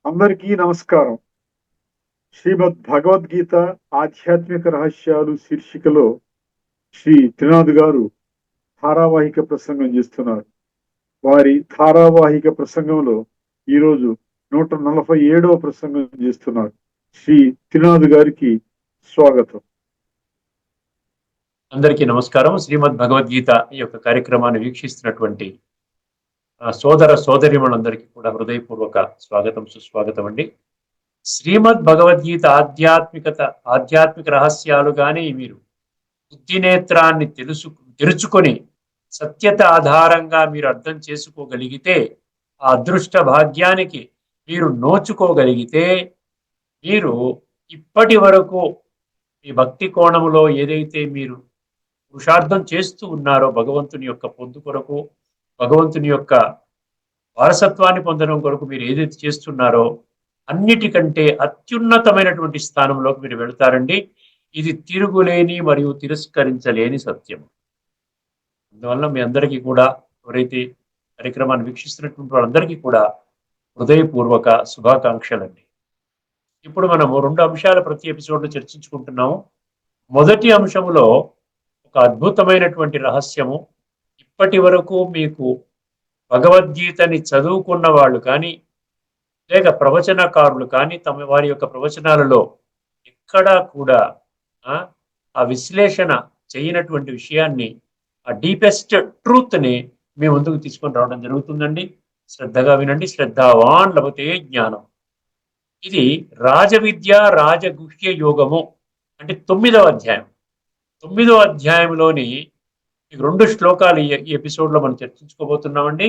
అందరికీ నమస్కారం. శ్రీమద్ భగవద్గీత ఆధ్యాత్మిక రహస్యాలు శీర్షికలో శ్రీ త్రినాథ్ గారు ధారావాహిక ప్రసంగం చేస్తున్నారు. వారి ధారావాహిక ప్రసంగంలో ఈరోజు 147వ ప్రసంగం చేస్తున్నారు. శ్రీ త్రినాథ్ గారికి స్వాగతం. అందరికీ నమస్కారం. శ్రీమద్ భగవద్గీత ఈ యొక్క కార్యక్రమాన్ని వీక్షిస్తున్నటువంటి సోదర సోదరిమణులందరికీ కూడా హృదయపూర్వక స్వాగతం, సుస్వాగతం అండి. శ్రీమద్ భగవద్గీత ఆధ్యాత్మిక రహస్యాలు గాని మీరు బుద్ధినేత్రాన్ని తెరుచుకొని సత్యత ఆధారంగా మీరు అర్థం చేసుకోగలిగితే, ఆ అదృష్ట భాగ్యానికి మీరు నోచుకోగలిగితే, మీరు ఇప్పటి వరకు ఈ భక్తి కోణములో ఏదైతే మీరు పురుషార్థం చేస్తూ ఉన్నారో, భగవంతుని యొక్క పొందు కొరకు, భగవంతుని యొక్క వారసత్వాన్ని పొందడం కొరకు మీరు ఏదైతే చేస్తున్నారో అన్నిటికంటే అత్యున్నతమైనటువంటి స్థానంలోకి మీరు వెళతారండి. ఇది తిరుగులేని మరియు తిరస్కరించలేని సత్యం. అందువల్ల మీ అందరికీ కూడా, ఎవరైతే కార్యక్రమాన్ని వీక్షిస్తున్నటువంటి వాళ్ళందరికీ కూడా హృదయపూర్వక శుభాకాంక్షలండి. ఇప్పుడు మనము 2 అంశాల ప్రతి ఎపిసోడ్లో చర్చించుకుంటున్నాము. మొదటి అంశములో ఒక అద్భుతమైనటువంటి రహస్యము, ఇప్పటి వరకు మీకు భగవద్గీతని చదువుకున్న వాళ్ళు కానీ, లేక ప్రవచనకారులు కానీ, వారి యొక్క ప్రవచనాలలో ఎక్కడా కూడా ఆ విశ్లేషణ చేయనటువంటి విషయాన్ని, ఆ డీపెస్ట్ ట్రూత్ని మీ ముందుకు తీసుకొని రావడం జరుగుతుందండి. శ్రద్ధగా వినండి. శ్రద్ధావాన్ లభతే జ్ఞానం. ఇది రాజవిద్య రాజగుహ్య యోగము అంటే 9వ అధ్యాయం. 9వ అధ్యాయంలోని 2 శ్లోకాలు ఈ ఎపిసోడ్లో మనం చర్చించుకోబోతున్నామండి.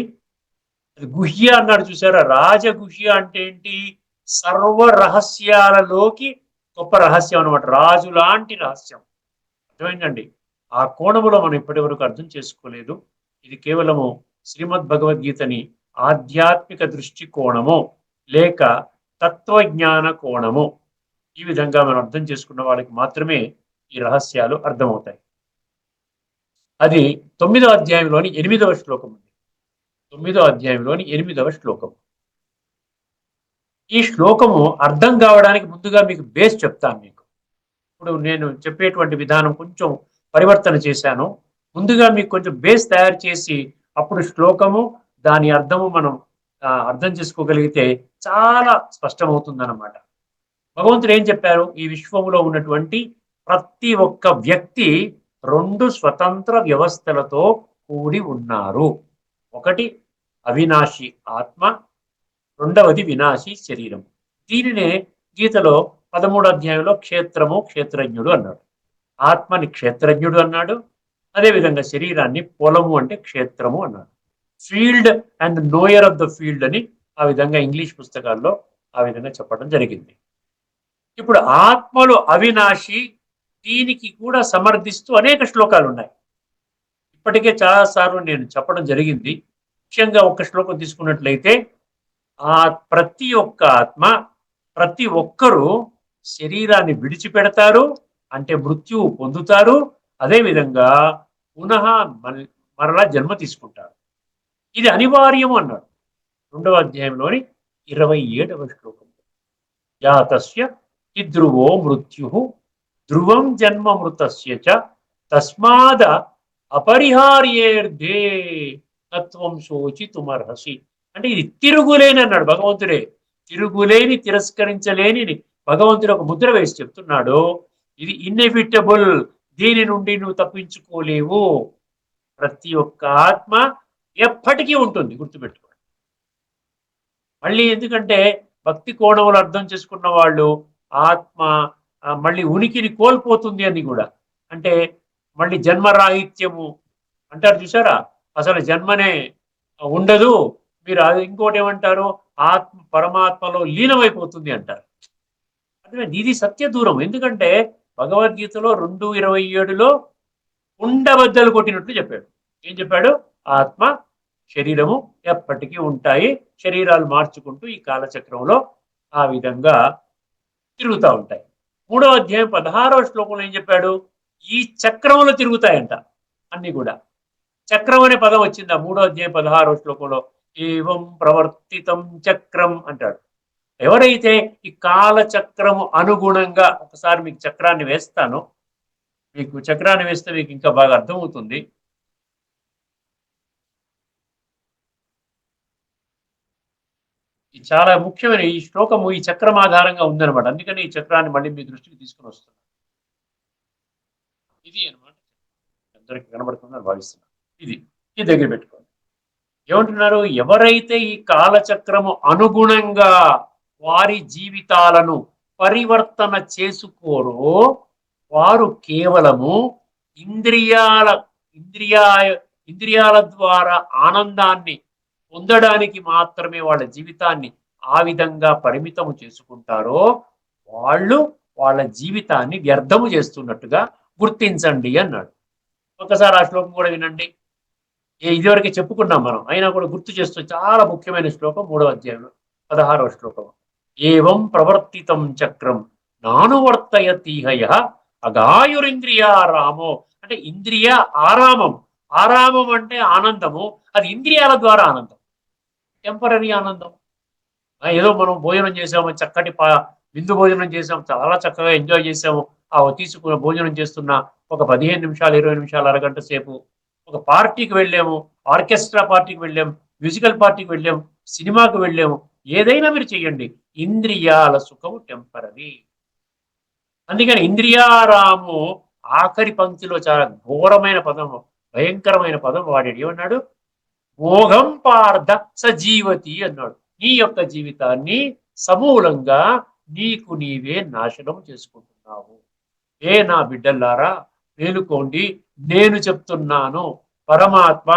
గుహ్య అన్నాడు చూసారా? రాజగుహ్య అంటే ఏంటి? సర్వ రహస్యాలలోకి గొప్ప రహస్యం అనమాట. రాజు లాంటి రహస్యం. అర్థమైందండి? ఆ కోణములో మనం ఇప్పటి వరకు అర్థం చేసుకోలేదు. ఇది కేవలము శ్రీమద్ భగవద్గీతని ఆధ్యాత్మిక దృష్టి కోణము లేక తత్వజ్ఞాన కోణము, ఈ విధంగా మనం అర్థం చేసుకున్న వాళ్ళకి మాత్రమే ఈ రహస్యాలు అర్థమవుతాయి. అది 9వ అధ్యాయంలోని 8వ శ్లోకం ఉంది. 9వ అధ్యాయంలోని 8వ శ్లోకం. ఈ శ్లోకము అర్థం కావడానికి ముందుగా మీకు బేస్ చెప్తాను. మీకు ఇప్పుడు నేను చెప్పేటువంటి విధానం కొంచెం పరివర్తన చేశాను. ముందుగా మీకు కొంచెం బేస్ తయారు చేసి అప్పుడు శ్లోకము దాని అర్థము మనం అర్థం చేసుకోగలిగితే చాలా స్పష్టమవుతుందన్నమాట. భగవంతుడు ఏం చెప్పారు? ఈ విశ్వములో ఉన్నటువంటి ప్రతి ఒక్క వ్యక్తి 2 స్వతంత్ర వ్యవస్థలతో కూడి ఉన్నారు. ఒకటి అవినాశి ఆత్మ, రెండవది వినాశి శరీరం. దీనినే గీతలో 13వ అధ్యాయంలో క్షేత్రము క్షేత్రజ్ఞుడు అన్నాడు. ఆత్మని క్షేత్రజ్ఞుడు అన్నాడు. అదేవిధంగా శరీరాన్ని పొలము అంటే క్షేత్రము అన్నాడు. Field and knower of the field అని ఆ విధంగా ఇంగ్లీష్ పుస్తకాల్లో ఆ విధంగా చెప్పడం జరిగింది. ఇప్పుడు ఆత్మలు అవినాశి, దీనికి కూడా సమర్థిస్తూ అనేక శ్లోకాలు ఉన్నాయి. ఇప్పటికే చాలాసార్లు నేను చెప్పడం జరిగింది. ముఖ్యంగా ఒక శ్లోకం తీసుకున్నట్లయితే, ప్రతి ఒక్క ఆత్మ, ప్రతి ఒక్కరూ శరీరాన్ని విడిచిపెడతారు అంటే మృత్యువు పొందుతారు. అదేవిధంగా పునః మరలా జన్మ తీసుకుంటారు. ఇది అనివార్యము అన్నాడు 2వ అధ్యాయంలోని 27వ శ్లోకం. యాతస్య ధ్రువో మృత్యు ధ్రువం జన్మ మృతస్య చ తస్మాద అపరిహార్యేర్ధే తత్వం శోచితుమర్హసి. అంటే ఇది తిరుగులేని అన్నాడు భగవంతుడే. తిరుగులేని, తిరస్కరించలేని భగవంతుడు ఒక ముద్ర వేసి చెప్తున్నాడు. ఇది ఇన్ఎవిటబుల్, దీని నుండి నువ్వు తప్పించుకోలేవు. ప్రతి ఒక్క ఆత్మ ఎప్పటికీ ఉంటుంది, గుర్తుపెట్టుకోండి. మళ్ళీ ఎందుకంటే భక్తి కోణంలో అర్థం చేసుకున్న వాళ్ళు ఆత్మ మళ్ళీ ఉనికిని కోల్పోతుంది అని కూడా, అంటే మళ్ళీ జన్మరాహిత్యము అంటారు చూసారా? అసలు జన్మనే ఉండదు. మీరు అది ఇంకోటి ఏమంటారు? ఆత్మ పరమాత్మలో లీనమైపోతుంది అంటారు. అంటే ఇది సత్య దూరం. ఎందుకంటే భగవద్గీతలో 2:27లో ఉండబద్దలు కొట్టినట్లు చెప్పాడు. ఏం చెప్పాడు? ఆత్మ శరీరము ఎప్పటికీ ఉంటాయి. శరీరాలు మార్చుకుంటూ ఈ కాలచక్రంలో ఆ విధంగా తిరుగుతూ ఉంటాయి. 3వ అధ్యాయం 16వ శ్లోకంలో ఏం చెప్పాడు? ఈ చక్రంలో తిరుగుతాయంట అన్ని కూడా. చక్రం అనే పదం వచ్చింది ఆ 3వ అధ్యాయం 16వ శ్లోకంలో. ఏవం ప్రవర్తితం చక్రం అంటాడు. ఎవరైతే ఈ కాలచక్రము అనుగుణంగా, ఒకసారి మీకు చక్రాన్ని వేస్తాను, మీకు చక్రాన్ని వేస్తే మీకు ఇంకా బాగా అర్థమవుతుంది. ఇది చాలా ముఖ్యమైన ఈ శ్లోకము ఈ చక్రం ఆధారంగా ఉందన్నమాట. అందుకని ఈ చక్రాన్ని మళ్ళీ మీ దృష్టికి తీసుకుని వస్తున్నాను. ఇది అనమాట, అందరికి కనబడుతుందని భావిస్తున్నాను. ఇది ఈ దగ్గర పెట్టుకోండి. ఏమంటున్నారు? ఎవరైతే ఈ కాలచక్రము అనుగుణంగా వారి జీవితాలను పరివర్తన చేసుకోరో వారు కేవలము ఇంద్రియాల ఇంద్రియాయ ఇంద్రియాల ద్వారా ఆనందాన్ని పొందడానికి మాత్రమే వాళ్ళ జీవితాన్ని ఆ విధంగా పరిమితము చేసుకుంటారో వాళ్ళు వాళ్ళ జీవితాన్ని వ్యర్థము చేస్తున్నట్టుగా గుర్తించండి అన్నాడు. ఒకసారి ఆ శ్లోకం కూడా వినండి. ఇదివరకు చెప్పుకున్నాం మనం, అయినా కూడా గుర్తు చేస్తూ, చాలా ముఖ్యమైన శ్లోకం 3వ అధ్యాయంలో 16వ శ్లోకం. ఏవం ప్రవర్తితం చక్రం నానువర్తయతీహయ అగాయురింద్రియారామో. అంటే ఇంద్రియ ఆరామం, ఆరామం అంటే ఆనందము, అది ఇంద్రియాల ద్వారా ఆనందం, టెంపరీ ఆనందం. ఏదో మనం భోజనం చేసాము, చక్కటి విందు భోజనం చేసాము, చాలా చక్కగా ఎంజాయ్ చేసాము, ఆ తీసుకున్న భోజనం చేస్తున్న ఒక 15 నిమిషాలు 20 నిమిషాలు అరగంట సేపు ఒక పార్టీకి వెళ్ళాము, ఆర్కెస్ట్రా పార్టీకి వెళ్ళాము, మ్యూజికల్ పార్టీకి వెళ్ళాము, సినిమాకి వెళ్ళాము, ఏదైనా మీరు చెయ్యండి, ఇంద్రియాల సుఖము టెంపరీ. అందుకని ఇంద్రియారాము ఆఖరి పంక్తిలో చాలా ఘోరమైన పదం, భయంకరమైన పదం వాడాడు. ఏమన్నాడు? మోహం పార్థ సజీవతి అన్నాడు. నీ యొక్క జీవితాన్ని సమూలంగా నీకు నీవే నాశనం చేసుకుంటున్నావు. ఏ నా బిడ్డల్లారా మేలుకోండి, నేను చెప్తున్నాను, పరమాత్మ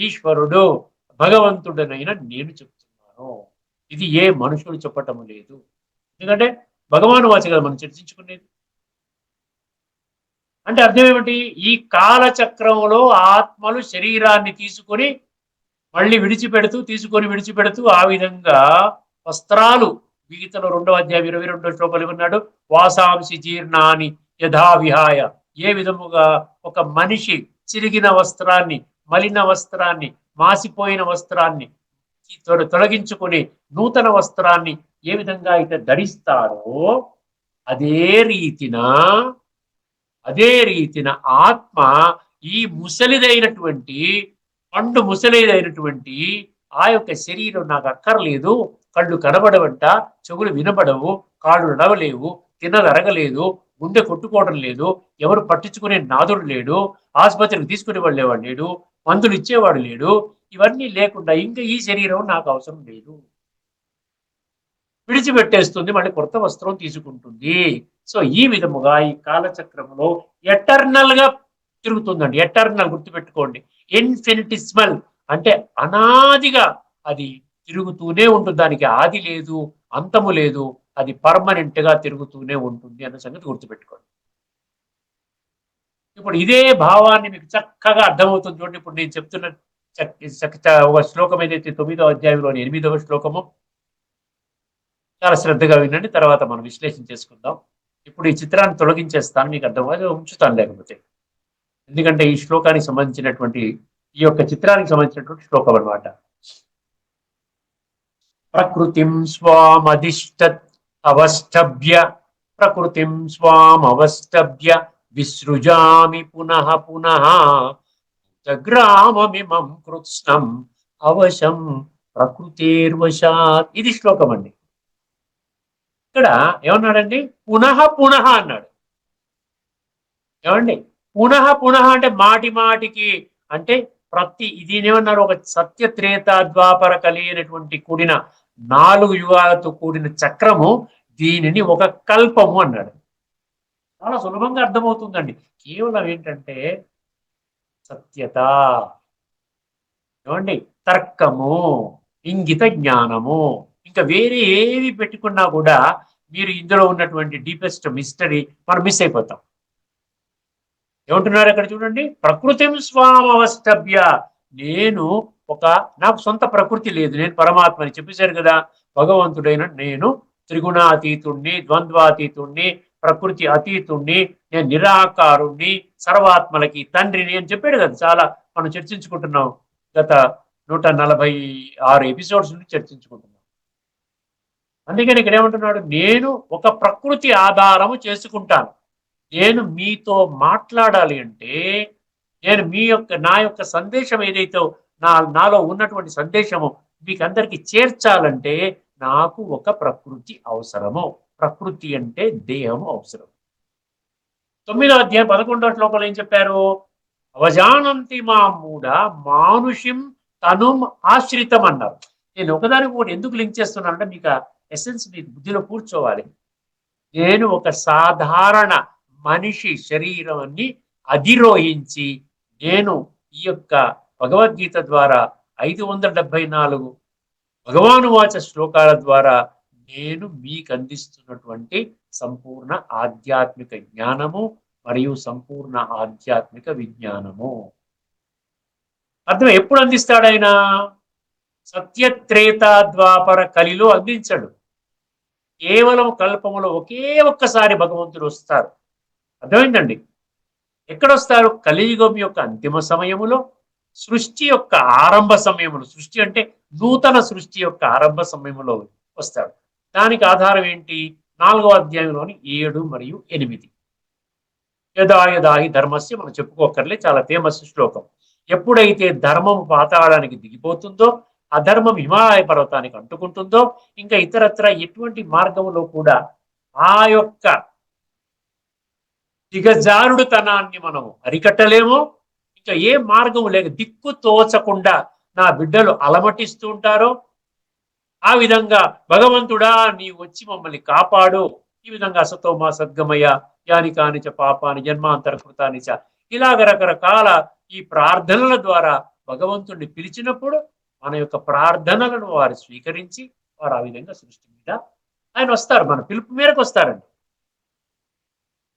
ఈశ్వరుడు భగవంతుడనైన నేను చెప్తున్నాను. ఇది ఏ మనుషులు చెప్పటం లేదు. ఎందుకంటే భగవాను వాచ కదా మనం చర్చించుకునేది. అంటే అర్థం ఏమిటి? ఈ కాలచక్రంలో ఆత్మలు శరీరాన్ని తీసుకొని మళ్ళీ విడిచిపెడుతూ, తీసుకొని విడిచిపెడుతూ, ఆ విధంగా వస్త్రాలు, గీతలో 2వ అధ్యాయం 22వ శ్లోకాలు ఏమన్నాడు? వాసాంసి జీర్ణాని యథా విహాయ. ఏ విధముగా ఒక మనిషి చిరిగిన వస్త్రాన్ని, మలిన వస్త్రాన్ని, మాసిపోయిన వస్త్రాన్ని తొలగించుకొని నూతన వస్త్రాన్ని ఏ విధంగా అయితే ధరిస్తారో అదే రీతిన ఆత్మ ఈ ముసలిదైనటువంటి పండు ముసలిదైనటువంటి ఆ యొక్క శరీరం నాకు అక్కర్లేదు, కళ్ళు కనబడవంట, చెవులు వినబడవు, కాళ్ళు నడవలేవు, తినదరగలేదు, గుండె కొట్టుకోవడం లేదు, ఎవరు పట్టించుకునే నాదుడు లేడు, ఆసుపత్రికి తీసుకునే వాళ్ళేవాడు లేడు, మందులు ఇచ్చేవాడు లేడు, ఇవన్నీ లేకుండా ఇంకా ఈ శరీరం నాకు అవసరం లేదు, విడిచిపెట్టేస్తుంది, మళ్ళీ కొత్త వస్త్రం తీసుకుంటుంది. సో ఈ విధముగా ఈ కాలచక్రంలో ఎటర్నల్ గా తిరుగుతుందండి. ఎటర్నల్ గుర్తుపెట్టుకోండి. ఇన్ఫినిటిస్మల్ అంటే అనాదిగా అది తిరుగుతూనే ఉంటుంది. దానికి ఆది లేదు, అంతము లేదు, అది పర్మనెంట్ గా తిరుగుతూనే ఉంటుంది అన్న సంగతి గుర్తుపెట్టుకోండి. ఇప్పుడు ఇదే భావాన్ని మీకు చక్కగా అర్థమవుతుంది చూడండి. ఇప్పుడు నేను చెప్తున్న ఒక శ్లోకం ఏదైతే 9వ అధ్యాయంలోని 8వ శ్లోకము, చాలా శ్రద్ధగా వినండి, తర్వాత మనం విశ్లేషణ చేసుకుందాం. ఇప్పుడు ఈ చిత్రాన్ని తొలగించేస్తాను, మీకు అర్థమవుతుంది, ఉంచుతాను లేకపోతే. ఎందుకంటే ఈ శ్లోకానికి సంబంధించినటువంటి, ఈ యొక్క చిత్రానికి సంబంధించినటువంటి శ్లోకం అనమాట. ప్రకృతిం స్వామవష్టభ్య విసృజామి పునః పునః గ్రామమిమం కృత్స్నం అవశం ప్రకృతేర్వశాత్. ఇది శ్లోకం అండి. ఇక్కడ ఏమన్నాడండి? పునః పునః అన్నాడు. ఏమండి? పునః పునః అంటే మాటి మాటికి, అంటే దీనేమన్నారు? ఒక సత్య త్రేత ద్వాపర కలిగినటువంటి కూడిన 4 యుగాలతో కూడిన చక్రము, దీనిని ఒక కల్పము అన్నాడు. చాలా సులభంగా అర్థమవుతుందండి. కేవలం ఏంటంటే సత్యత, ఏమండి, తర్కము, ఇంగిత జ్ఞానము, ఇంకా వేరే ఏవి పెట్టుకున్నా కూడా మీరు ఇందులో ఉన్నటువంటి డీపెస్ట్ మిస్టరీ మనం మిస్ అయిపోతాం. ఏమంటున్నారు అక్కడ చూడండి? ప్రకృతిం స్వామవష్టభ్య. నాకు సొంత ప్రకృతి లేదు, నేను పరమాత్మని చెప్పేశారు కదా. భగవంతుడైన నేను త్రిగుణాతీతుణ్ణి, ద్వంద్వాతీతుణ్ణి, ప్రకృతి అతీతుణ్ణి, నేను నిరాకారుణ్ణి, సర్వాత్మలకి తండ్రిని అని చెప్పాడు కదా. చాలా మనం చర్చించుకుంటున్నాం, గత 146 ఎపిసోడ్స్ నుండి చర్చించుకుంటున్నాం. అందుకని ఇక్కడ ఏమంటున్నాడు, నేను ఒక ప్రకృతి ఆధారము చేసుకుంటాను. నేను మీతో మాట్లాడాలి అంటే, నేను నా యొక్క సందేశం ఏదైతే నాలో ఉన్నటువంటి సందేశము మీకు అందరికి చేర్చాలంటే నాకు ఒక ప్రకృతి అవసరము. ప్రకృతి అంటే దేహము అవసరం. 9వ అధ్యాయం 11వ శ్లోకంలో ఏం చెప్పారు? అవజానంతి మా మూఢ మానుషిం తనుం ఆశ్రితం అన్నారు. నేను ఒకదానికి ఒకటి ఎందుకు లింక్ చేస్తున్నానంటే మీకు ఎసెన్స్ మీకు బుద్ధిలో కూర్చోవాలి. నేను ఒక సాధారణ మనిషి శరీరాన్ని అధిరోహించి నేను ఈ యొక్క భగవద్గీత ద్వారా 574 భగవానువాచ శ్లోకాల ద్వారా నేను మీకు అందిస్తున్నటువంటి సంపూర్ణ ఆధ్యాత్మిక జ్ఞానము మరియు సంపూర్ణ ఆధ్యాత్మిక విజ్ఞానము. అర్థం ఎప్పుడు అందిస్తాడు ఆయన? సత్యత్రేత ద్వాపర కలిలో అందించడు. కేవలం కల్పములో ఒకే ఒక్కసారి భగవంతుడు వస్తారు. అర్థమైందండి? ఎక్కడొస్తారు? కలియుగం యొక్క అంతిమ సమయములో, సృష్టి యొక్క ఆరంభ సమయములో. సృష్టి అంటే నూతన సృష్టి యొక్క ఆరంభ సమయంలో వస్తాడు. దానికి ఆధారం ఏంటి? 4వ అధ్యాయంలోని 7 మరియు 8. యదాయదాహి ధర్మస్య మనం చెప్పుకోకర్లే, చాలా ఫేమస్ శ్లోకం. ఎప్పుడైతే ధర్మం పాతాళానికి దిగిపోతుందో, అధర్మం హిమాలయ పర్వతానికి అంటుకుంటుందో, ఇంకా ఇతరత్ర ఎటువంటి మార్గంలో కూడా ఆ యొక్క దిగజారుడుతనాన్ని మనము అరికట్టలేమో, ఇంకా ఏ మార్గం లేక దిక్కు తోచకుండా నా బిడ్డలు అలమటిస్తూ ఉంటారో, ఆ విధంగా భగవంతుడా నీ వచ్చి మమ్మల్ని కాపాడు, ఈ విధంగా అసతోమా సద్గమయ యాని కానిచ పాపాని జన్మాంతర కృతానిచ, ఇలాగ రకరకాల ఈ ప్రార్థనల ద్వారా భగవంతుడిని పిలిచినప్పుడు మన యొక్క ప్రార్థనలను వారు స్వీకరించి వారు ఆ విధంగా సృష్టి మీద ఆయన వస్తారు. మన పిలుపు మేరకు వస్తారండి.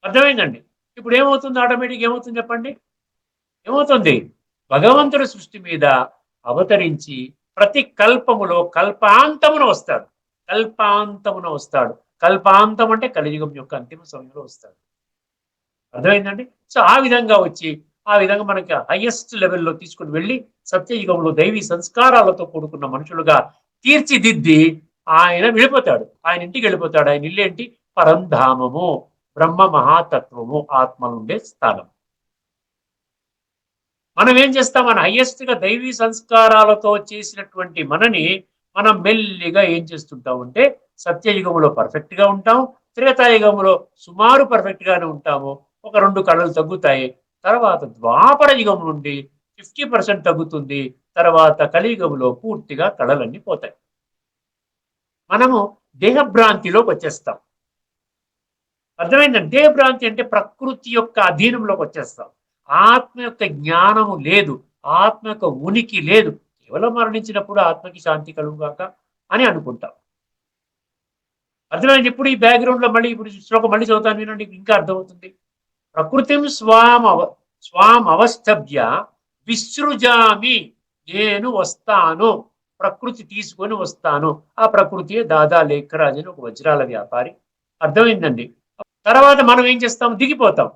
అర్థమైందండి? ఇప్పుడు ఏమవుతుంది? ఆటోమేటిక్ ఏమవుతుంది చెప్పండి? ఏమవుతుంది? భగవంతుడి సృష్టి మీద అవతరించి ప్రతి కల్పములో కల్పాంతమున వస్తాడు. కల్పాంతమున వస్తాడు. కల్పాంతం అంటే కలియుగం యొక్క అంతిమ సమయంలో వస్తాడు. అర్థమైందండి? సో ఆ విధంగా వచ్చి ఆ విధంగా మనకి హైయెస్ట్ లెవెల్లో తీసుకుని వెళ్ళి సత్యయుగంలో దైవీ సంస్కారాలతో కూడుకున్న మనుషులుగా తీర్చిదిద్ది ఆయన వెళ్ళిపోతాడు. ఆయన ఇంటికి వెళ్ళిపోతాడు. ఆయన ఇల్లు ఏంటి? పరంధామము, బ్రహ్మ మహాతత్వము, ఆత్మ ఉండే స్థానం. మనం ఏం చేస్తాం? మన హైయెస్ట్ గా దైవీ సంస్కారాలతో చేసినటువంటి మనని మనం మెల్లిగా ఏం చేస్తుంటామంటే సత్యయుగంలో పర్ఫెక్ట్ గా ఉంటాం, త్రేతాయుగంలో సుమారు పర్ఫెక్ట్ గానే ఉంటాము. ఒక 2 కళలు తగ్గుతాయి. తర్వాత ద్వాపర యుగం నుండి 50% తగ్గుతుంది. తర్వాత కలియుగంలో పూర్తిగా కళలన్నీ పోతాయి. మనము దేహభ్రాంతిలోకి వచ్చేస్తాం. అర్థమైందండి? దేహభ్రాంతి అంటే ప్రకృతి యొక్క అధీనంలోకి వచ్చేస్తాం. ఆత్మ యొక్క జ్ఞానము లేదు, ఆత్మ యొక్క ఉనికి లేదు. కేవలం మరణించినప్పుడు ఆత్మకి శాంతి కలుగుగాక అని అనుకుంటాం. అర్థమైంది? ఇప్పుడు ఈ బ్యాక్గ్రౌండ్ లో మళ్ళీ ఇప్పుడు శ్లోకం మళ్ళీ చదువుతాను వినండి, ఇంకా అర్థమవుతుంది. ప్రకృతిం స్వాం అవస్థభ్య విసృజామి, నేను వస్తాను, ప్రకృతి తీసుకొని వస్తాను. ఆ ప్రకృతియే దాదా లేఖరాజు అని ఒక వజ్రాల వ్యాపారి. అర్థమైందండి? తర్వాత మనం ఏం చేస్తాం? దిగిపోతాం.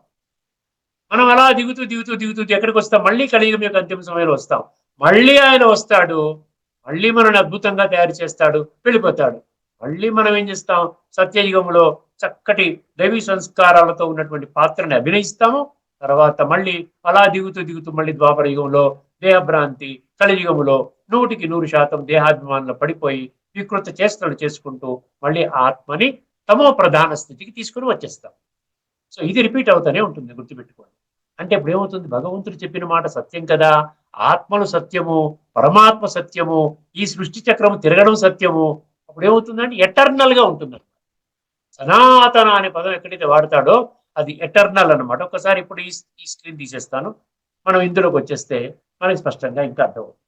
మనం అలా దిగుతూ దిగుతూ దిగుతూ ఎక్కడికి వస్తాం? మళ్ళీ కలియుగం యొక్క అంతిమ సమయంలో వస్తాం. మళ్ళీ ఆయన వస్తాడు, మళ్ళీ మనల్ని అద్భుతంగా తయారు చేస్తాడు, వెళ్ళిపోతాడు. మళ్ళీ మనం ఏం చేస్తాం? సత్యయుగంలో చక్కటి దైవీ సంస్కారాలతో ఉన్నటువంటి పాత్రని అభినయిస్తాము. తర్వాత మళ్ళీ అలా దిగుతూ దిగుతూ మళ్ళీ ద్వాపర యుగంలో దేహభ్రాంతి, కలియుగంలో 100% దేహాభిమానంలో పడిపోయి వికృత చేష్టలు చేసుకుంటూ మళ్ళీ ఆత్మని తమో ప్రధాన స్థితికి తీసుకుని వచ్చేస్తాం. సో ఇది రిపీట్ అవుతానే ఉంటుంది, గుర్తుపెట్టుకోండి. అంటే ఇప్పుడు ఏమవుతుంది? భగవంతుడు చెప్పిన మాట సత్యం కదా, ఆత్మలు సత్యము, పరమాత్మ సత్యము, ఈ సృష్టి చక్రము తిరగడం సత్యము. అప్పుడు ఏమవుతుందంటే ఎటర్నల్ గా ఉంటుంది. సనాతన అనే పదం ఎక్కడైతే వాడతాడో అది ఎటర్నల్ అన్నమాట. ఒకసారి ఇప్పుడు ఈ స్క్రీన్ తీసేస్తాను, మనం ఇందులోకి వచ్చేస్తే మనకి స్పష్టంగా ఇంకా అర్థమవుతుంది.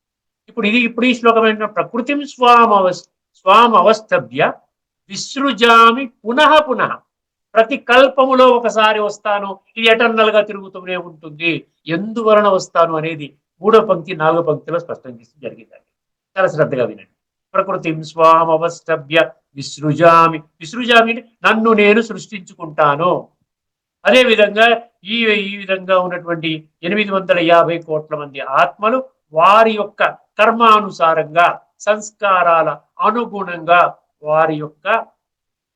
ఇప్పుడు ఈ శ్లోకం ఏంటంటే ప్రకృతిం స్వాం అవస్థభ్య విసృజామి పునః పునః, ప్రతి కల్పములో ఒకసారి వస్తాను, ఇది ఎటర్నల్ గా తిరుగుతూనే ఉంటుంది. ఎందువలన వస్తాను అనేది 3వ పంక్తి 4వ పంక్తిలో స్పష్టం చేసి జరిగిందండి. చాలా శ్రద్ధగా వినండి. ప్రకృతిం స్వాం అవస్థభ్య విసృజామి, విసృజామి నన్ను నేను సృష్టించుకుంటాను. అదే విధంగా ఈ విధంగా ఉన్నటువంటి 850 కోట్ల మంది ఆత్మలు వారి యొక్క కర్మానుసారంగా సంస్కారాల అనుగుణంగా వారి యొక్క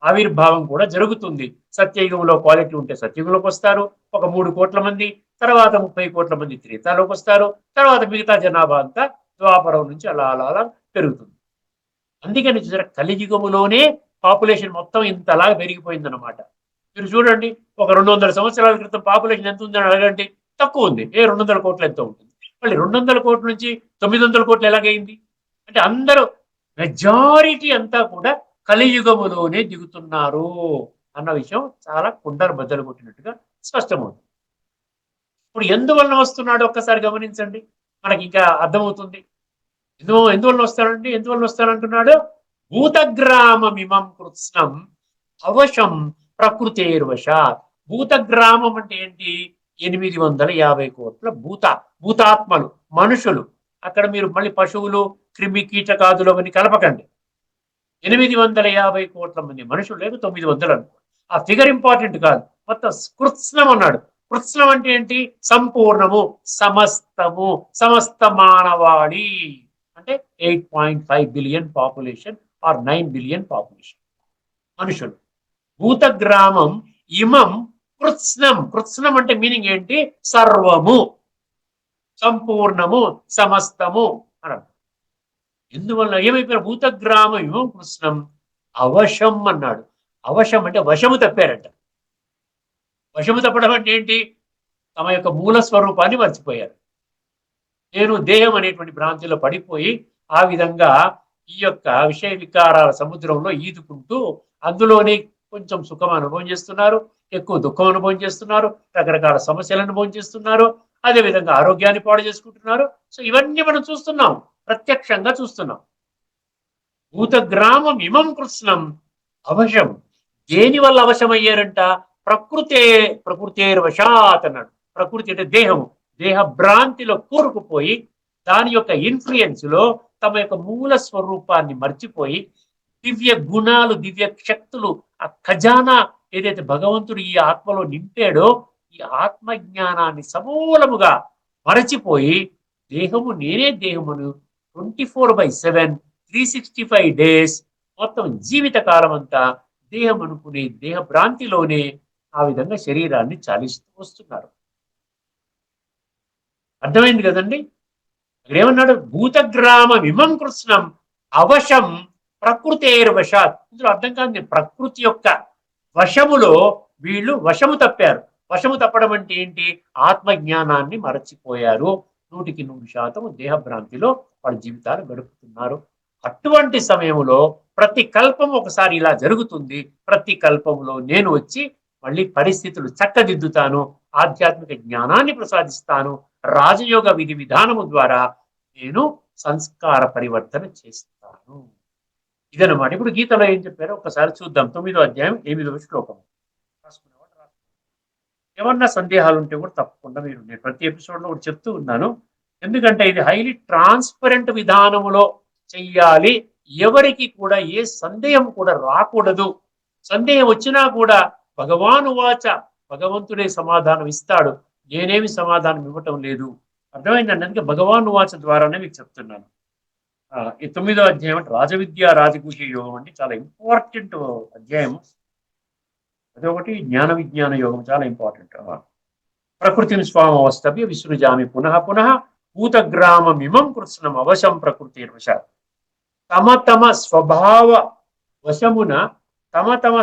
ఆవిర్భావం కూడా జరుగుతుంది. సత్యయుగంలో క్వాలిటీ ఉంటే సత్యయుగంలోకి వస్తారు, ఒక 3 కోట్ల మంది, తర్వాత 30 కోట్ల మంది త్రేతాలోకి వస్తారు, తర్వాత మిగతా జనాభా అంతా ద్వాపరం నుంచి అలా అలా అలా పెరుగుతుంది. అందుకని చూసారా, కలియుగములోనే పాపులేషన్ మొత్తం ఇంతలాగా పెరిగిపోయిందన్నమాట. మీరు చూడండి, ఒక 200 సంవత్సరాల క్రితం పాపులేషన్ ఎంత ఉందని అడగండి, తక్కువ ఉంది. 200 కోట్లు ఎంతో ఉంటుంది. మళ్ళీ 200 కోట్ల నుంచి 900 కోట్లు ఎలాగైంది అంటే అందరూ మెజారిటీ అంతా కూడా కలియుగములోనే దిగుతున్నారు అన్న విషయం చాలా కుండలు బద్దలు కొట్టినట్టుగా స్పష్టమవుతుంది. ఇప్పుడు ఎందువలన వస్తున్నాడు ఒక్కసారి గమనించండి, మనకి ఇంకా అర్థమవుతుంది. ఎందువలన వస్తాడంటే, ఎందువలన వస్తాడంటున్నాడు, భూతగ్రామమిమం కృత్స్నం అవశం ప్రకృతేర్వశాత్. భూతగ్రామం అంటే ఏంటి? 850 కోట్ల భూతాత్మలు, మనుషులు. అక్కడ మీరు మళ్ళీ పశువులు, క్రిమి కీటకాదులు అవన్నీ కలపకండి. 850 కోట్ల మంది మనుషులు, లేదు 900 అనుకో. ఆ ఫిగర్ ఇంపార్టెంట్ కాదు, మొత్తం కృత్స్నం అన్నాడు. కృత్స్నం అంటే ఏంటి? సంపూర్ణము, సమస్తము, సమస్త మానవాళి అంటే 8.5 billion population or 9 billion population మనుషులు. భూతగ్రామం ఇమం కృత్స్నం. కృత్స్నం అంటే మీనింగ్ ఏంటి? సర్వము, సంపూర్ణము, సమస్తము అన్నాడు. ఎందువల్ల ఏమైపోయారు? భూతగ్రామం ఇమం కృత్స్నం అవశం అన్నాడు. అవశం అంటే వశము తప్పారంట. వశము తప్పడం అంటే ఏంటి? తమ యొక్క మూల స్వరూపాన్ని మర్చిపోయారు. నేను దేహం అనేటువంటి భ్రాంతిలో పడిపోయి ఆ విధంగా ఈ యొక్క విషయ వికారాల సముద్రంలో ఈదుకుంటూ అందులోనే కొంచెం సుఖం అనుభవం చేస్తున్నారు, ఎక్కువ దుఃఖం అనుభవం చేస్తున్నారు, రకరకాల సమస్యలను అనుభవం చేస్తున్నారు, అదేవిధంగా ఆరోగ్యాన్ని పాడు చేసుకుంటున్నారు. సో ఇవన్నీ మనం చూస్తున్నాం, ప్రత్యక్షంగా చూస్తున్నాం. భూతగ్రామం ఇమం కృత్స్నం అవశం. దేని వల్ల అవశమయ్యారంట? ప్రకృతేర్వశాత్ అన్నాడు. ప్రకృతి అంటే దేహము, దేహ భ్రాంతిలో కూరుకుపోయి దాని యొక్క ఇన్ఫ్లుయెన్స్ లో తమ యొక్క మూల స్వరూపాన్ని మర్చిపోయి దివ్య గుణాలు, దివ్య శక్తులు, ఆ ఖజానా ఏదైతే భగవంతుడు ఈ ఆత్మలో నింపాడో ఈ ఆత్మ జ్ఞానాన్ని సమూలముగా మరచిపోయి దేహము నేనే దేహమును 24/7 365 days మొత్తం జీవిత కాలం అంతా దేహం అనుకునే దేహ భ్రాంతిలోనే ఆ విధంగా శరీరాన్ని చాలిస్తూ వస్తున్నారు. అర్థమైంది కదండి? ఇక్కడ ఏమన్నాడు? భూతగ్రామ విమం కృష్ణం అవశం ప్రకృతేర్వశాత్. ఇందులో అర్థం కాదు, ప్రకృతి యొక్క వశములో వీళ్ళు వశము తప్పారు. వశము తప్పడం అంటే ఏంటి? ఆత్మజ్ఞానాన్ని మరచిపోయారు. 100% దేహభ్రాంతిలో వాళ్ళ జీవితాలు గడుపుతున్నారు. అటువంటి సమయంలో ప్రతి కల్పం ఒకసారి ఇలా జరుగుతుంది. ప్రతి కల్పంలో నేను వచ్చి మళ్ళీ పరిస్థితులు చక్కదిద్దుతాను, ఆధ్యాత్మిక జ్ఞానాన్ని ప్రసాదిస్తాను, రాజయోగ విధి విధానము ద్వారా నేను సంస్కార పరివర్తన చేస్తాను. ఇదనమాట. ఇప్పుడు గీతలో ఏం చెప్పారో ఒకసారి చూద్దాం. 9వ అధ్యాయం 8వ శ్లోకం. ఏమన్నా సందేహాలు ఉంటే కూడా తప్పకుండా మీరు, నేను ప్రతి ఎపిసోడ్లో కూడా చెప్తూ ఉన్నాను, ఎందుకంటే ఇది హైలీ ట్రాన్స్పరెంట్ విధానములో చెయ్యాలి. ఎవరికి కూడా ఏ సందేహం కూడా రాకూడదు. సందేహం వచ్చినా కూడా భగవాను వాచ, భగవంతుడే సమాధానం ఇస్తాడు, నేనేమి సమాధానం ఇవ్వటం లేదు. అర్థమైందండి? అందుకే భగవాను వాచ ద్వారానే మీకు చెప్తున్నాను. ఈ 9వ అధ్యాయం అంటే రాజవిద్య రాజకూష యోగం అంటే చాలా ఇంపార్టెంట్ అధ్యాయం. అదొకటి. జ్ఞాన విజ్ఞాన యోగం చాలా ఇంపార్టెంట్. ప్రకృతిని స్వామవస్తభ్య విసృజామి పునః పునః భూతగ్రామమిమం కృత్స్నం అవశం ప్రకృతిర్వశాత్. తమ తమ స్వభావ వశమున, తమ తమ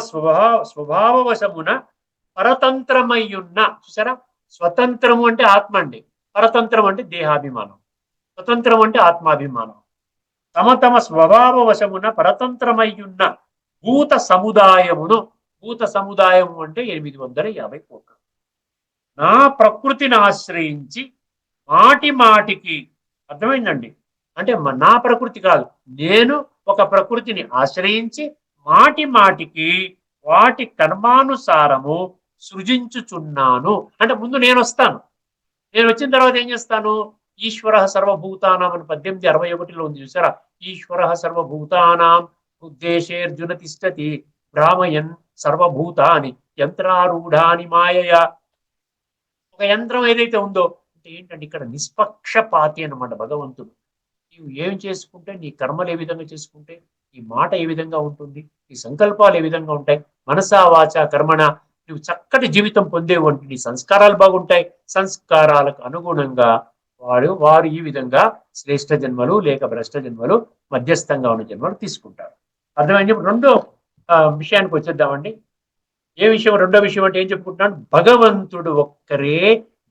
స్వభావ వశమున పరతంత్రమయ్యున్న. చూసారా, స్వతంత్రము అంటే ఆత్మ అండి, పరతంత్రం అంటే దేహాభిమానం, స్వతంత్రం అంటే ఆత్మాభిమానం. తమ తమ స్వభావ వశమున పరతంత్రమయ్యున్న భూత సముదాయమును, భూత సముదాయము అంటే 850 కోట్లు, నా ప్రకృతిని ఆశ్రయించి మాటి మాటికి. అర్థమైందండి? అంటే నా ప్రకృతి కాదు, నేను ఒక ప్రకృతిని ఆశ్రయించి మాటి మాటికి వాటి కర్మానుసారము సృజించుచున్నాను. అంటే ముందు నేను వస్తాను, నేను వచ్చిన తర్వాత ఏం చేస్తాను? ఈశ్వర సర్వభూతానాం అని 1861లో ఉంది చూసారా. ఈశ్వర సర్వభూతానాం ఉద్దేశేర్జున తిష్టతి భ్రామయన్ సర్వభూతాని యంత్రారూఢాని మాయయా. ఒక యంత్రం ఏదైతే ఉందో అంటే ఏంటంటే ఇక్కడ నిష్పక్షపాతి అన్నమాట భగవంతుడు. నీవు ఏం చేసుకుంటే, నీ కర్మలు ఏ విధంగా చేసుకుంటే ఈ మాట ఏ విధంగా ఉంటుంది, ఈ సంకల్పాలు ఏ విధంగా ఉంటాయి, మనసా వాచ కర్మణ నువ్వు చక్కటి జీవితం పొందేవంటి నీ సంస్కారాలు బాగుంటాయి. సంస్కారాలకు అనుగుణంగా వారు ఈ విధంగా శ్రేష్ఠ జన్మలు లేక భ్రష్ట జన్మలు మధ్యస్థంగా ఉన్న జన్మలు తీసుకుంటారు. అర్థమైంది. రెండో విషయానికి వచ్చేద్దామండి. ఏ విషయం? రెండో విషయం అంటే ఏం చెప్పుకుంటున్నాను? భగవంతుడు ఒక్కరే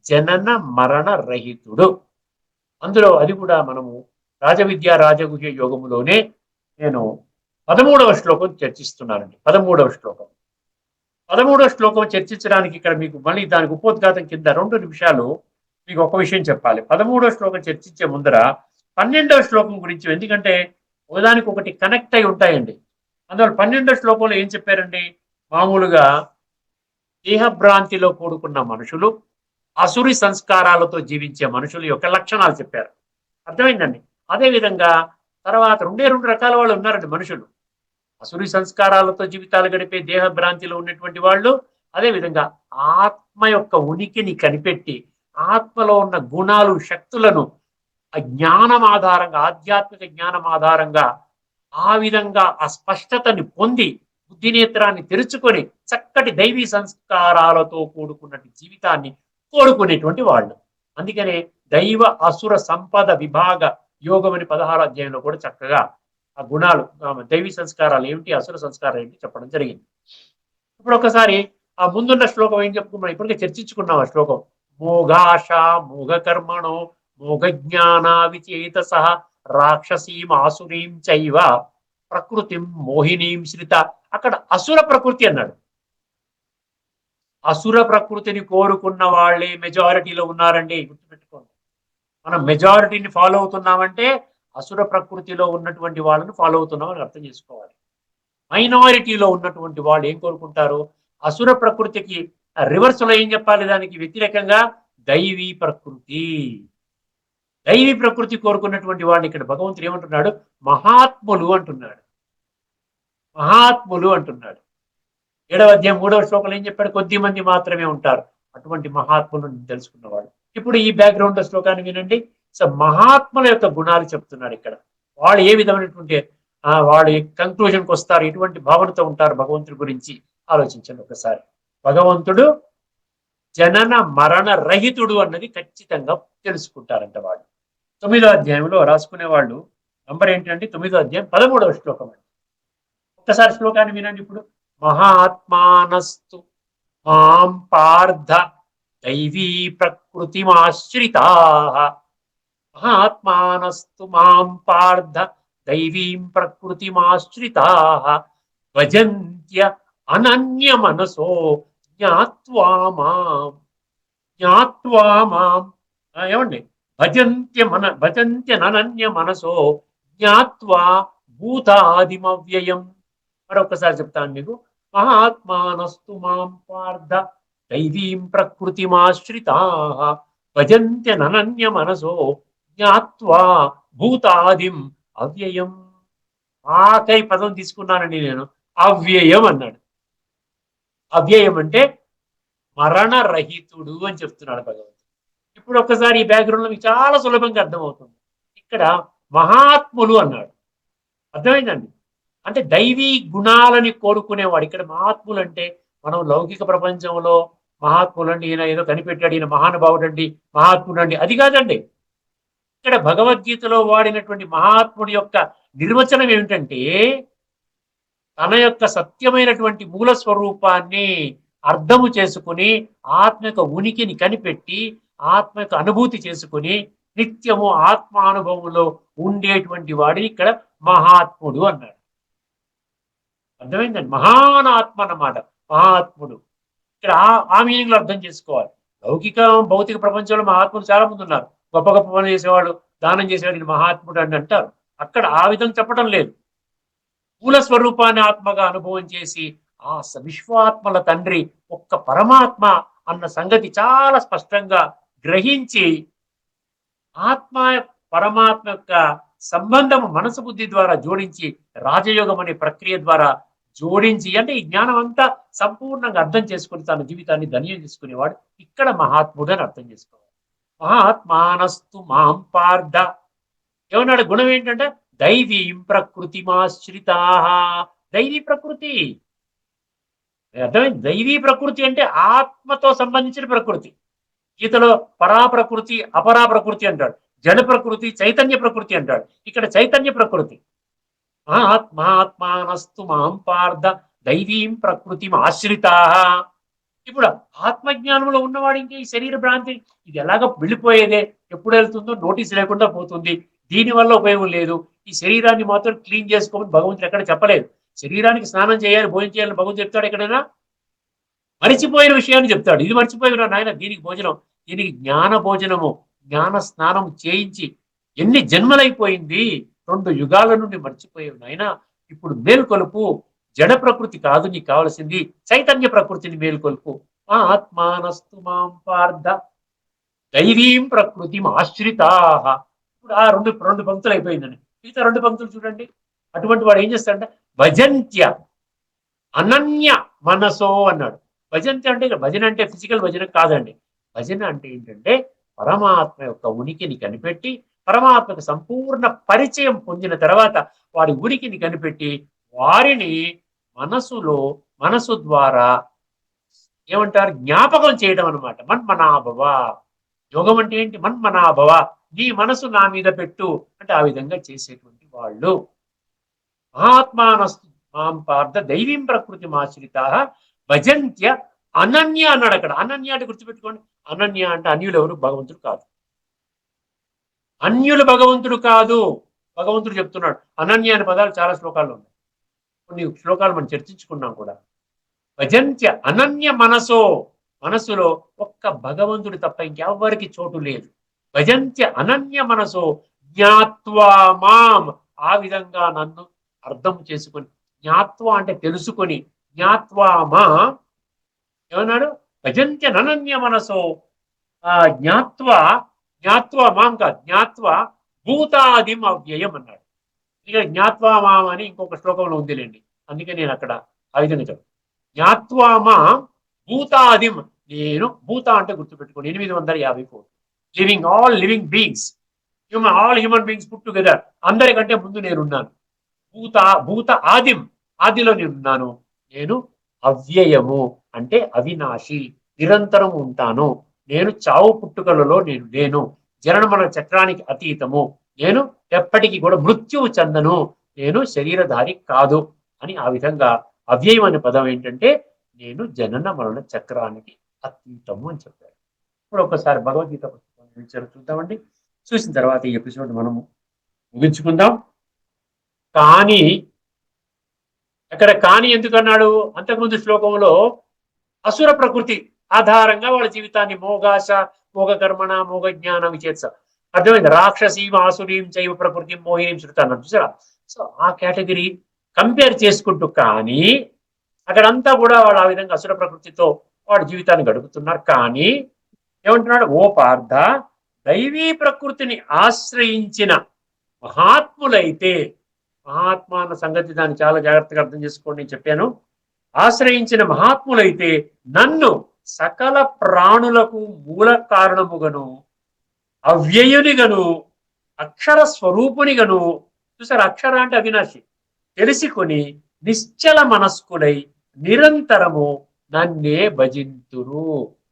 జనన మరణ రహితుడు. అందులో అది కూడా మనము రాజవిద్య రాజగుహ యోగములోనే నేను 13వ శ్లోకం చర్చిస్తున్నానండి. 13వ శ్లోకం చర్చించడానికి ఇక్కడ మీకు మళ్ళీ దానికి ఉపోద్ఘాతం కింద 2 నిమిషాలు మీకు ఒక విషయం చెప్పాలి. 13వ శ్లోకం చర్చించే ముందర 12వ శ్లోకం గురించి, ఎందుకంటే ఒకదానికి ఒకటి కనెక్ట్ అయి ఉంటాయండి. అందువల్ల 12వ శ్లోకంలో ఏం చెప్పారండి? మామూలుగా దేహభ్రాంతిలో కూడుకున్న మనుషులు, అసురి సంస్కారాలతో జీవించే మనుషుల యొక్క లక్షణాలు చెప్పారు. అర్థమైందండి. అదేవిధంగా తర్వాత 2 రకాల వాళ్ళు ఉన్నారండి మనుషులు. అసురి సంస్కారాలతో జీవితాలు గడిపే దేహభ్రాంతిలో ఉన్నటువంటి వాళ్ళు, అదేవిధంగా ఆత్మ యొక్క ఉనికిని కనిపెట్టి ఆత్మలో ఉన్న గుణాలు శక్తులను జ్ఞానం ఆధారంగా, ఆధ్యాత్మిక జ్ఞానం ఆధారంగా ఆ విధంగా ఆ స్పష్టతని పొంది బుద్ధినేత్రాన్ని తెరుచుకొని చక్కటి దైవీ సంస్కారాలతో కూడుకున్నటువంటి జీవితాన్ని కోరుకునేటువంటి వాళ్ళు. అందుకనే దైవ అసుర సంపద విభాగ యోగం అని 16వ అధ్యాయంలో కూడా చక్కగా ఆ గుణాలు, దైవీ సంస్కారాలు ఏమిటి, అసుర సంస్కారాలు ఏమిటి చెప్పడం జరిగింది. ఇప్పుడు ఒకసారి ఆ ముందున్న శ్లోకం ఏం చెప్పుకున్నాం, ఇప్పటికే చర్చించుకున్నాం ఆ శ్లోకం. మోఘాశ మోఘ కర్మణో మోఘ జ్ఞాన విచేతస రాక్షసీం ఆసురీం చైవ ప్రకృతిం మోహినీం శ్రిత. అక్కడ అసుర ప్రకృతి అన్నాడు. అసుర ప్రకృతిని కోరుకున్న వాళ్ళే మెజారిటీలో ఉన్నారండి, గుర్తుపెట్టుకోండి. మనం మెజారిటీని ఫాలో అవుతున్నామంటే అసుర ప్రకృతిలో ఉన్నటువంటి వాళ్ళని ఫాలో అవుతున్నామని అర్థం చేసుకోవాలి. మైనారిటీలో ఉన్నటువంటి వాళ్ళు ఏం కోరుకుంటారు? అసుర ప్రకృతికి రివర్స్లో ఏం చెప్పాలి, దానికి వ్యతిరేకంగా దైవీ ప్రకృతి. దైవీ ప్రకృతి కోరుకున్నటువంటి వాడిని ఇక్కడ భగవంతుడు ఏమంటున్నాడు? మహాత్ములు అంటున్నాడు. మహాత్ములు అంటున్నాడు. 7వ అధ్యాయం 3వ శ్లోకంలో ఏం చెప్పాడు? కొద్ది మంది మాత్రమే ఉంటారు అటువంటి మహాత్ములను తెలుసుకున్నవాడు. ఇప్పుడు ఈ బ్యాక్గ్రౌండ్ శ్లోకాన్ని వినండి. సో మహాత్ముల యొక్క గుణాలు చెప్తున్నాడు ఇక్కడ. వాళ్ళు ఏ విధమైనటువంటి వాళ్ళు కంక్లూజన్కి వస్తారు, ఎటువంటి భావనతో ఉంటారు భగవంతుడి గురించి ఆలోచించండి ఒకసారి. భగవంతుడు జనన మరణ రహితుడు అన్నది ఖచ్చితంగా తెలుసుకుంటారంట వాళ్ళు. 9వ అధ్యాయంలో రాసుకునే వాళ్ళు నంబర్ ఏంటంటే 9వ అధ్యాయం 13వ శ్లోకం అండి. ఒక్కసారి శ్లోకాన్ని వినండి ఇప్పుడు. మహాత్మానస్తు మాం పార్థ దైవీ ప్రకృతిమాశ్రితాః. మహాత్మానస్తు మాం పార్థ దైవీం ప్రకృతిమాశ్రితాః భజంత్య అనన్య మనసో జ్ఞాత్వా మాం ఏమండి? భజంత్యనన్య మనసో జ్ఞాత్వా భూతాదిమవ్యయం. మరొకసారి చెప్తాను మీకు. మహాత్మానస్తు మాం పార్థ దైవీం ప్రకృతిమాశ్రితాః భజంత్యనన్య మనసో జ్ఞాత్వా భూతాదిం అవ్యయం. ఆకై పదం తీసుకున్నానండి నేను. అవ్యయం అన్నాడు. అవ్యయం అంటే మరణరహితుడు అని చెప్తున్నాడు భగవంతుడు. ఇప్పుడు ఒక్కసారి ఈ బ్యాక్గ్రౌండ్ లో మీకు చాలా సులభంగా అర్థమవుతుంది. ఇక్కడ మహాత్ములు అన్నాడు. అర్థమైందండి. అంటే దైవీ గుణాలని కోరుకునేవాడు. ఇక్కడ మహాత్ములు అంటే మనం లౌకిక ప్రపంచంలో మహాత్ములు అండి, ఈయన ఏదో కనిపెట్టాడు, ఈయన మహానుభావుడు అండి, మహాత్ముడు అండి, అది కాదండి. ఇక్కడ భగవద్గీతలో వాడినటువంటి మహాత్ముడి యొక్క నిర్వచనం ఏమిటంటే తన యొక్క సత్యమైనటువంటి మూల స్వరూపాన్ని అర్థము చేసుకుని ఆత్మిక ఉనికిని కనిపెట్టి ఆత్మిక అనుభూతి చేసుకుని నిత్యము ఆత్మానుభవంలో ఉండేటువంటి వాడిని ఇక్కడ మహాత్ముడు అన్నాడు. అర్థమైందండి. మహాన్ ఆత్మ అన్నమాట మహాత్ముడు. ఇక్కడ ఆ మీనింగ్ లో అర్థం చేసుకోవాలి. లౌకిక భౌతిక ప్రపంచంలో మహాత్ములు చాలా మంది ఉన్నారు. గొప్ప గొప్ప పనులు చేసేవాడు, దానం చేసేవాడు మహాత్ముడు అని అంటారు. అక్కడ ఆ విధంగా చెప్పడం లేదు. మూల స్వరూపాన్ని ఆత్మగా అనుభవం చేసి ఆ విశ్వాత్మల తండ్రి ఒక్క పరమాత్మ అన్న సంగతి చాలా స్పష్టంగా గ్రహించి ఆత్మ పరమాత్మ యొక్క సంబంధం మనసు బుద్ధి ద్వారా జోడించి రాజయోగం అనే ప్రక్రియ ద్వారా జోడించి, అంటే ఈ జ్ఞానం అంతా సంపూర్ణంగా అర్థం చేసుకుని తన జీవితాన్ని ధన్యం చేసుకునేవాడు ఇక్కడ మహాత్ముడు అని అర్థం చేసుకోవాలి. మహాత్మానస్తు మాం పార్థ ఏమన్నాడు? గుణం ఏంటంటే దైవీం ప్రకృతిమాశ్రితా. దైవీ ప్రకృతి అర్థమైంది. దైవీ ప్రకృతి అంటే ఆత్మతో సంబంధించిన ప్రకృతి. గీతలో పరా ప్రకృతి అపరా ప్రకృతి అంటాడు, జడ ప్రకృతి చైతన్య ప్రకృతి అంటాడు. ఇక్కడ చైతన్య ప్రకృతి. ఆత్మాత్మానస్తు మాం పార్థ దైవీం ప్రకృతి ఆశ్రితా. ఇప్పుడు ఆత్మజ్ఞానంలో ఉన్నవాడు ఇంకా ఈ శరీర భ్రాంతి ఇది ఎలాగ వెళ్ళిపోయేదే, ఎప్పుడు వెళ్తుందో నోటీస్ లేకుండా పోతుంది, దీనివల్ల ఉపయోగం లేదు. ఈ శరీరాన్ని మాత్రం క్లీన్ చేసుకోమని భగవంతుడు ఎక్కడ చెప్పలేదు. శరీరానికి స్నానం చేయాలి, భోజనం చేయాలని భగవంతుడు చెప్తాడు ఎక్కడైనా? మరిచిపోయిన విషయాన్ని చెప్తాడు. ఇది మర్చిపోయిన నాయన, దీనికి భోజనం, దీనికి జ్ఞాన భోజనము, జ్ఞాన స్నానం చేయించి ఎన్ని జన్మలైపోయింది, 2 యుగాల నుండి మర్చిపోయావు నాయన. ఇప్పుడు మేల్కొలుపు. జడ ప్రకృతి కాదు నీకు కావలసింది, చైతన్య ప్రకృతిని మేల్కొల్పు. ఆత్మానస్తు మాం పార్థ దైవీం ప్రకృతి ఆశ్రితా. ఇప్పుడు ఆ రెండు పంక్తులు అయిపోయిందండి. మిగతా 2 పంక్తులు చూడండి. అటువంటి వాడు ఏం చేస్తాడంటే భజంత్య అనన్య మనసో అన్నాడు. భజంత్య అంటే భజన అంటే ఫిజికల్ భజన కాదండి. భజన అంటే ఏంటంటే పరమాత్మ యొక్క ఉనికిని కనిపెట్టి, పరమాత్మకు సంపూర్ణ పరిచయం పొందిన తర్వాత వారి ఉనికిని కనిపెట్టి వారిని మనసు ద్వారా ఏమంటారు, జ్ఞాపకం చేయడం అనమాట. మన్మనాభవ. యోగం అంటే ఏంటి? మన్మనాభవ, నీ మనసు నా మీద పెట్టు అంటే ఆ విధంగా చేసేటువంటి వాళ్ళు. మహాత్మానస్తు మాం పార్థ దైవీం ప్రకృతి ఆశ్రిత భజంత్య అనన్య అన్నాడు. అక్కడ అనన్య అంటే గుర్తుపెట్టుకోండి. అనన్య అంటే అన్యులు ఎవరు? భగవంతుడు కాదు. అన్యులు భగవంతుడు కాదు. భగవంతుడు చెప్తున్నాడు. అనన్య అనే పదాలు చాలా శ్లోకాల్లో ఉన్నాయి. కొన్ని శ్లోకాలు మనం చర్చించుకున్నాం కూడా. భజంత్య అనన్య మనసో, మనసులో ఒక్క భగవంతుడు తప్ప ఇంకెవ్వరికి చోటు లేదు. భజంత్య అనన్య మనసో జ్ఞాత్వా మాం, ఆ విధంగా నన్ను అర్థం చేసుకొని, జ్ఞాత్వా అంటే తెలుసుకొని, జ్ఞాత్వా మా ఏమన్నాడు? భజంత్య అనన్య మనసో జ్ఞాత్వా మాం కాదు, జ్ఞాత్వా భూతాదిం అవ్యయం అన్నాడు. ఇక్కడ జ్ఞాత్వా మాం అని ఇంకొక శ్లోకంలో ఉందిలేండి, అందుకే నేను అక్కడ ఆ విధంగా చెప్పాను. జ్ఞాత్వా మాం భూతాదిం, నేను భూత అంటే గుర్తుపెట్టుకోండి 854 living, all living beings, all human beings put together, అందరికంటే ముందు నేనున్నాను. భూత ఆదిం, ఆదిలో నేనున్నాను. నేను అవ్యయము అంటే అవినాశి, నిరంతరం ఉంటాను. నేను చావు పుట్టుకలలో నేను జనన మరణ చక్రానికి అతీతము. నేను ఎప్పటికీ కూడా మృత్యువు చెందను. నేను శరీరధారి కాదు అని ఆ విధంగా అవ్యయం అనే పదం ఏంటంటే నేను జనన మరణ చక్రానికి అతీతము అని చెప్పారు. ఇప్పుడు ఒకసారి భగవద్గీత పుస్తకం చూద్దామండి. చూసిన తర్వాత ఈ ఎపిసోడ్ మనము ముగించుకుందాం. కానీ అక్కడ కానీ ఎందుకన్నాడు? అంతకుముందు శ్లోకంలో అసుర ప్రకృతి ఆధారంగా వాళ్ళ జీవితాన్ని మోగాశ, మోగ కర్మణ, మోగ జ్ఞాన విచేత్స, అర్థమైంది. రాక్షసీం ఆసురీం చైవ ప్రకృతి మోహినీం శృతాన్ని చూసారా? సో ఆ కేటగిరీ కంపేర్ చేసుకుంటూ, కానీ అక్కడంతా కూడా వాళ్ళు ఆ విధంగా అసుర ప్రకృతితో వాడి జీవితాన్ని గడుపుతున్నారు. కానీ ఏమంటున్నాడు? ఓ పార్థ, దైవీ ప్రకృతిని ఆశ్రయించిన మహాత్ములైతే, మహాత్మా అన్న సంగతి దాన్ని చాలా జాగ్రత్తగా అర్థం చేసుకోండి, నేను చెప్పాను. ఆశ్రయించిన మహాత్ములైతే నన్ను సకల ప్రాణులకు మూల కారణముగను, అవ్యయునిగను, అక్షర స్వరూపునిగను, చూసారు అక్షర అంటే అవినాశి, తెలుసుకొని నిశ్చల మనస్కులై నిరంతరము నన్నే భజింతురు.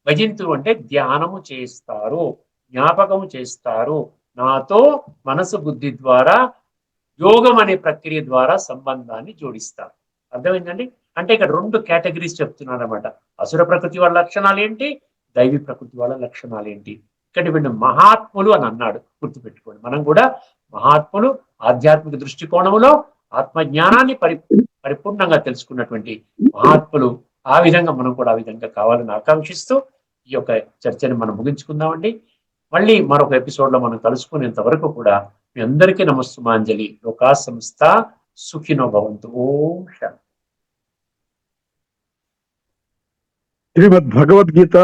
భజింతురు అంటే ధ్యానము చేస్తారు, జ్ఞాపకము చేస్తారు, నాతో మనసు బుద్ధి ద్వారా యోగం అనే ప్రక్రియ ద్వారా సంబంధాన్ని జోడిస్తారు. అర్థమైందండి? అంటే ఇక్కడ 2 కేటగిరీస్ చెప్తున్నాను అనమాట. అసుర ప్రకృతి వాళ్ళ లక్షణాలు ఏంటి, దైవీ ప్రకృతి వాళ్ళ లక్షణాలు ఏంటి. ఇక్కడ వీళ్ళు మహాత్ములు అని అన్నాడు, గుర్తుపెట్టుకోండి. మనం కూడా మహాత్ములు, ఆధ్యాత్మిక దృష్టికోణంలో ఆత్మజ్ఞానాన్ని పరిపూర్ణంగా తెలుసుకున్నటువంటి మహాత్ములు. ఆ విధంగా మనం కూడా ఆ విధంగా కావాలని ఆకాంక్షిస్తూ ఈ యొక్క చర్చని మనం ముగించుకుందామండి. మళ్ళీ మరొక ఎపిసోడ్ లో మనం కలుసుకునేంత వరకు కూడా మీ అందరికీ నమస్సుమాంజలి. లోకా సంస్థ సుఖినో భవంతు. ఓం శాంతి. శ్రీమద్ భగవద్గీత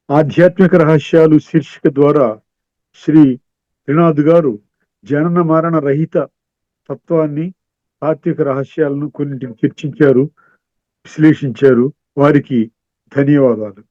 ఆధ్యాత్మిక రహస్యాలు శీర్షిక ద్వారా శ్రీ త్రినాథ్ గారు జనన మరణ రహిత తత్వాన్ని, తాత్విక రహస్యాలను కొన్నింటిని చర్చించారు, విశ్లేషించారు. వారికి ధన్యవాదాలు.